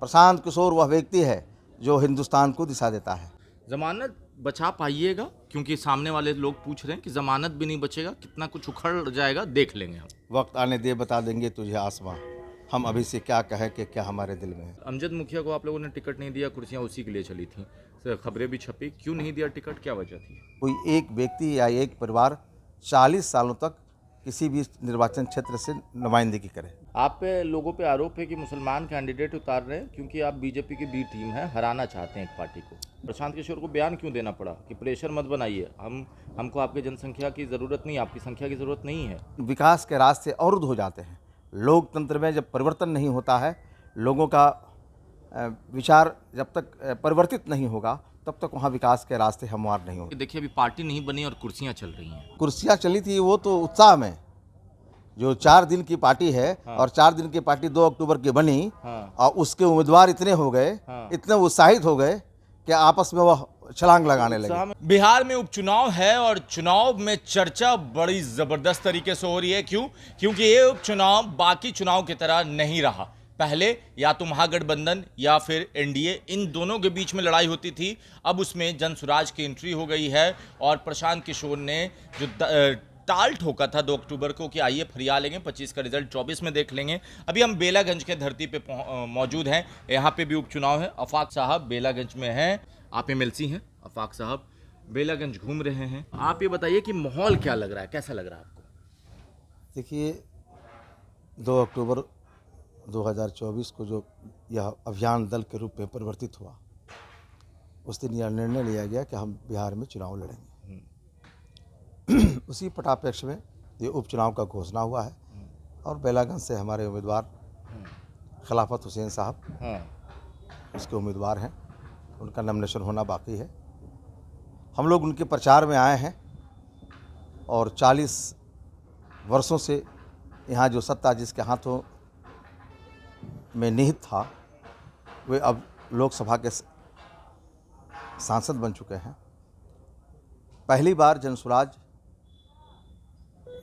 प्रशांत किशोर वह व्यक्ति है जो हिंदुस्तान को दिशा देता है। जमानत बचा पाइएगा? क्योंकि सामने वाले लोग पूछ रहे हैं कि जमानत भी नहीं बचेगा, कितना कुछ उखड़ जाएगा, देख लेंगे हम। वक्त आने दे बता देंगे तुझे आसमां, हम अभी से क्या कहें कि क्या हमारे दिल में है। अमजद मुखिया को आप लोगों ने टिकट नहीं दिया, कुर्सियां उसी के लिए चली थी, खबरें भी छपी, क्यों नहीं दिया टिकट, क्या वजह थी? कोई एक व्यक्ति या एक परिवार 40 सालों तक किसी भी निर्वाचन क्षेत्र से नुमाइंदगी करे। आप पे लोगों पे आरोप है कि मुसलमान कैंडिडेट उतार रहे हैं क्योंकि आप बीजेपी की बी टीम है, हराना चाहते हैं एक पार्टी को। प्रशांत किशोर को बयान क्यों देना पड़ा कि प्रेशर मत बनाइए, हमको आपकी जनसंख्या की ज़रूरत नहीं, आपकी संख्या की ज़रूरत नहीं है? विकास के रास्ते अवरुद्ध हो जाते हैं। लोकतंत्र में जब परिवर्तन नहीं होता है, लोगों का विचार जब तक परिवर्तित नहीं होगा, तब तक वहाँ विकास के रास्ते हमवार नहीं होंगे। देखिए अभी पार्टी नहीं बनी और कुर्सियां चल रही हैं। कुर्सियाँ चली थी वो तो उत्साह में, जो 4 दिन की पार्टी है। हाँ। और 4 दिन की पार्टी 2 अक्टूबर की बनी। हाँ। और उसके उम्मीदवार इतने हो गए। हाँ। इतने उत्साहित हो गए कि आपस में वह छलांग लगाने लगे। बिहार में उपचुनाव है और चुनाव में चर्चा बड़ी जबरदस्त तरीके से हो रही है। क्योंकि ये उपचुनाव बाकी चुनाव की तरह नहीं रहा। पहले या तो महागठबंधन या फिर एनडीए, इन दोनों के बीच में लड़ाई होती थी। अब उसमें जनसुराज की एंट्री हो गई है और प्रशांत किशोर ने जो टाल ठोका था 2 अक्टूबर को कि आइए फरिया लेंगे, 25 का रिजल्ट 24 में देख लेंगे। अभी हम बेलागंज के धरती पे मौजूद हैं। यहाँ पे भी उपचुनाव है। आफाक साहब बेलागंज में हैं। आप एमएलसी हैं आफाक साहब, बेलागंज घूम रहे हैं। आप ये बताइए कि माहौल क्या लग रहा है, कैसा लग रहा है आपको? देखिए, 2 अक्टूबर 2024 को जो यह अभियान दल के रूप में परिवर्तित हुआ, उस दिन यह निर्णय लिया गया कि हम बिहार में चुनाव लड़ेंगे। उसी पटापेक्ष में ये उपचुनाव का घोषणा हुआ है और बेलागंज से हमारे उम्मीदवार खिलाफत हुसैन साहब उसके उम्मीदवार हैं। उनका नॉमिनेशन होना बाकी है। हम लोग उनके प्रचार में आए हैं और 40 वर्षों से यहाँ जो सत्ता जिसके हाथों में निहित था, वे अब लोकसभा के सांसद बन चुके हैं। पहली बार जनसुराज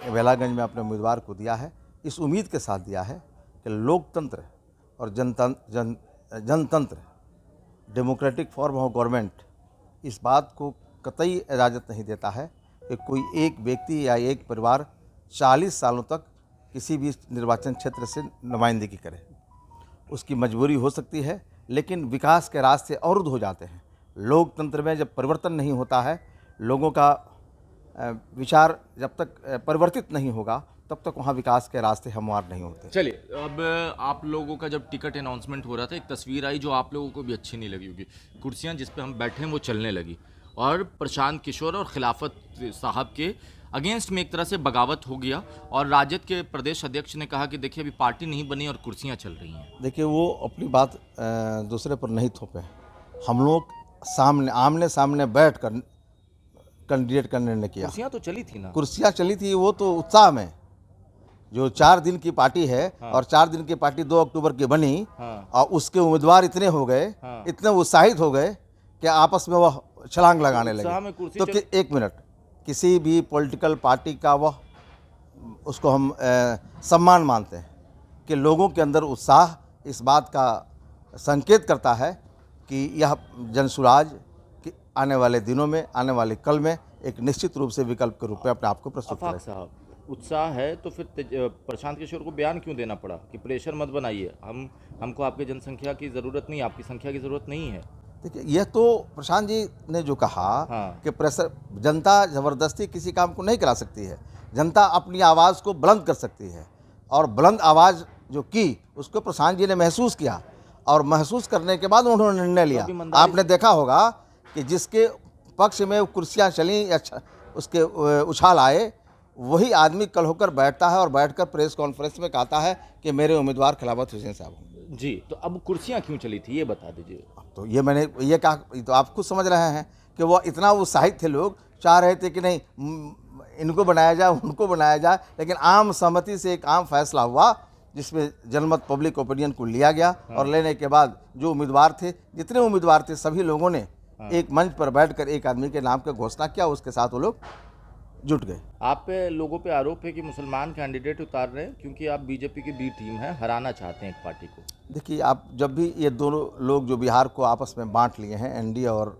बेलागंज में अपने उम्मीदवार को दिया है, इस उम्मीद के साथ दिया है कि लोकतंत्र और जनतंत्र डेमोक्रेटिक फॉर्म ऑफ गवर्नमेंट इस बात को कतई इजाज़त नहीं देता है कि कोई एक व्यक्ति या एक परिवार 40 सालों तक किसी भी निर्वाचन क्षेत्र से नुमाइंदगी करे। उसकी मजबूरी हो सकती है, लेकिन विकास के रास्ते अवरुद्ध हो जाते हैं। लोकतंत्र में जब परिवर्तन नहीं होता है, लोगों का विचार जब तक परिवर्तित नहीं होगा, तब तक वहाँ विकास के रास्ते हमवार नहीं होते। चलिए, अब आप लोगों का जब टिकट अनाउंसमेंट हो रहा था, एक तस्वीर आई जो आप लोगों को भी अच्छी नहीं लगी होगी। कुर्सियाँ जिस पे हम बैठे हैं वो चलने लगी और प्रशांत किशोर और खिलाफत साहब के अगेंस्ट में एक तरह से बगावत हो गया और राजद के प्रदेश अध्यक्ष ने कहा कि देखिए अभी पार्टी नहीं बनी और कुर्सियाँ चल रही हैं। देखिए, वो अपनी बात दूसरे पर नहीं थोपे। हम लोग आमने सामने बैठ कर कैंडिडेट का निर्णय किया। कुर्सियाँ तो चली थी ना? कुर्सियाँ चली थी वो तो उत्साह में, जो 4 दिन की पार्टी है। हाँ। और 4 दिन की पार्टी 2 अक्टूबर की बनी। हाँ। और उसके उम्मीदवार इतने हो गए। हाँ। इतने उत्साहित हो गए कि आपस में वह छलांग लगाने उत्साह में लगे। कुर्सी तो एक मिनट, किसी भी पॉलिटिकल पार्टी का वह उसको हम सम्मान मानते हैं कि लोगों के अंदर उत्साह इस बात का संकेत करता है कि यह जनसुराज कि आने वाले दिनों में, आने वाले कल में एक निश्चित रूप से विकल्प के रूप में अपने आप को प्रस्तुत आफाक करें। साहब, उत्साह है तो फिर प्रशांत किशोर को बयान क्यों देना पड़ा कि प्रेशर मत बनाइए, हमको आपकी जनसंख्या की ज़रूरत नहीं, आपकी संख्या की ज़रूरत नहीं है? देखिए, यह तो प्रशांत जी ने जो कहा। हाँ। कि प्रेशर, जनता ज़बरदस्ती किसी काम को नहीं करा सकती है। जनता अपनी आवाज़ को बुलंद कर सकती है और बुलंद आवाज़ जो की उसको प्रशांत जी ने महसूस किया और महसूस करने के बाद उन्होंने निर्णय लिया। आपने देखा होगा कि जिसके पक्ष में कुर्सियाँ चलीं या उसके उछाल आए, वही आदमी कल होकर बैठता है और बैठकर प्रेस कॉन्फ्रेंस में कहता है कि मेरे उम्मीदवार खिलाफत हुसैन साहब होंगे। जी, तो अब कुर्सियाँ क्यों चली थी ये बता दीजिए। तो ये मैंने ये कहा, तो आप खुद समझ रहे हैं कि वो इतना उत्साहित थे, लोग चाह रहे थे कि नहीं इनको बनाया जाए, उनको बनाया जाए। लेकिन आम सहमति से एक आम फैसला हुआ जिसमें जनमत पब्लिक ओपिनियन को लिया गया। और लेने के बाद जो उम्मीदवार थे, जितने उम्मीदवार थे, सभी लोगों ने एक मंच पर बैठकर एक आदमी के नाम की घोषणा किया। उसके साथ वो लोग जुट गए। आप पे लोगों पे आरोप है कि मुसलमान कैंडिडेट उतार रहे हैं क्योंकि आप बीजेपी की बी टीम है, हराना चाहते हैं एक पार्टी को। देखिए, आप जब भी ये दोनों लोग जो बिहार को आपस में बांट लिए हैं, एनडीए और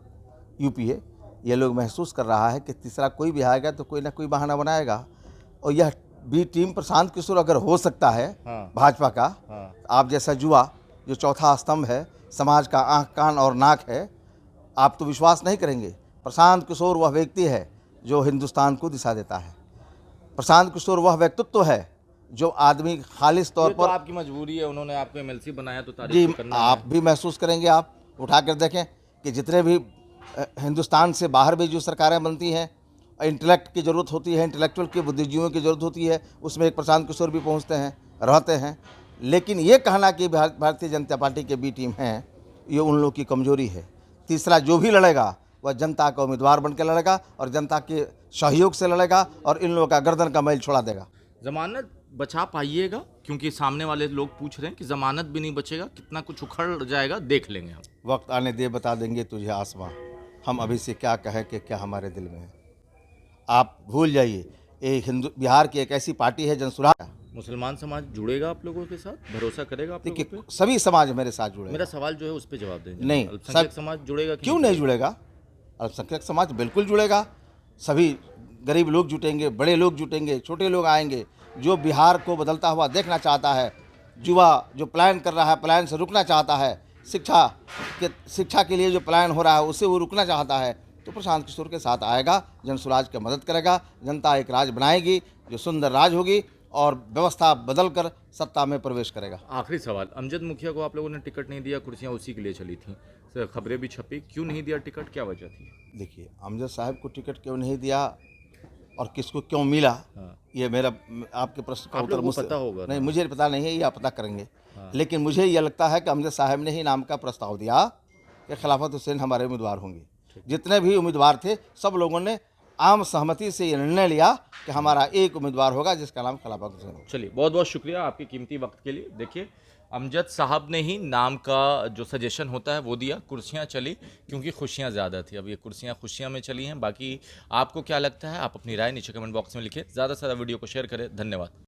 यूपीए, ये लोग महसूस कर रहा है कि तीसरा कोई भी आएगा तो कोई ना कोई बहाना बनाएगा। और यह बी टीम प्रशांत किशोर अगर हो सकता है भाजपा का, आप जैसा युवा जो चौथा स्तंभ है, समाज का आँख कान और नाक है, आप तो विश्वास नहीं करेंगे। प्रशांत किशोर वह व्यक्ति है जो हिंदुस्तान को दिशा देता है। प्रशांत किशोर वह व्यक्तित्व है जो आदमी खालिस तौर ये तो पर आपकी मजबूरी है, उन्होंने आपको एमएलसी बनाया तो जी, तारीफ तो करना आप भी महसूस करेंगे। आप उठा कर देखें कि जितने भी हिंदुस्तान से बाहर भी जो सरकारें बनती हैं, इंटेलेक्ट की ज़रूरत होती है, इंटेलेक्चुअल की बुद्धिजीवियों की ज़रूरत होती है, उसमें एक प्रशांत किशोर भी पहुंचते हैं, रहते हैं। लेकिन ये कहना कि भारतीय जनता पार्टी के बी टीम हैं, ये उन लोगों की कमजोरी है। तीसरा जो भी लड़ेगा वह जनता का उम्मीदवार बन के लड़ेगा और जनता के सहयोग से लड़ेगा और इन लोगों का गर्दन का मैल छोड़ा देगा। जमानत बचा पाइएगा? क्योंकि सामने वाले लोग पूछ रहे हैं कि जमानत भी नहीं बचेगा, कितना कुछ उखड़ जाएगा, देख लेंगे हम। वक्त आने दे बता देंगे तुझे आसमां, हम अभी से क्या कहें कि क्या हमारे दिल में है। आप भूल जाइए, ये बिहार की एक ऐसी पार्टी है जनसुराज। मुसलमान समाज जुड़ेगा आप लोगों के साथ, भरोसा करेगा आप लोगों पे? देखिए, सभी समाज मेरे साथ जुड़े। मेरा सवाल जो है उस पर जवाब दें। नहीं, अल्पसंख्यक समाज जुड़ेगा कि क्यों नहीं जुड़ेगा? अल्पसंख्यक समाज बिल्कुल जुड़ेगा। सभी गरीब लोग जुटेंगे, बड़े लोग जुटेंगे, छोटे लोग आएंगे। जो बिहार को बदलता हुआ देखना चाहता है, युवा जो प्लान कर रहा है, प्लान से रुकना चाहता है, शिक्षा के लिए जो प्लान हो रहा है उससे वो रुकना चाहता है, तो प्रशांत किशोर के साथ आएगा, जनसुराज की मदद करेगा। जनता एक राज बनाएगी जो सुंदर राज होगी और व्यवस्था बदल कर सत्ता में प्रवेश करेगा। आखिरी सवाल, अमजद मुखिया को आप लोगों ने टिकट नहीं दिया, कुर्सियां उसी के लिए चली थी, खबरें भी छपी, क्यों नहीं दिया टिकट, क्या वजह थी? देखिए, अमजद साहब को टिकट क्यों नहीं दिया और किसको क्यों मिला, ये मेरा आपके प्रश्न का उत्तर मुझसे पता होगा नहीं, मुझे पता नहीं है, ये आप पता करेंगे। लेकिन मुझे ये लगता है कि अमजद साहब ने ही नाम का प्रस्ताव दिया कि खिलाफत हुसैन हमारे उम्मीदवार होंगे। जितने भी उम्मीदवार थे सब लोगों ने आम सहमति से ये निर्णय लिया कि हमारा एक उम्मीदवार होगा जिसका नाम खिलाफत हुसैन होगा। चलिए, बहुत बहुत शुक्रिया आपके कीमती वक्त के लिए। देखिए, अमजद साहब ने ही नाम का जो सजेशन होता है वो दिया, कुर्सियां चली क्योंकि खुशियां ज़्यादा थी। अब ये कुर्सियां खुशियां में चली हैं। बाकी आपको क्या लगता है, आप अपनी राय नीचे कमेंट बॉक्स में लिखें। ज़्यादा से ज़्यादा वीडियो को शेयर करें। धन्यवाद।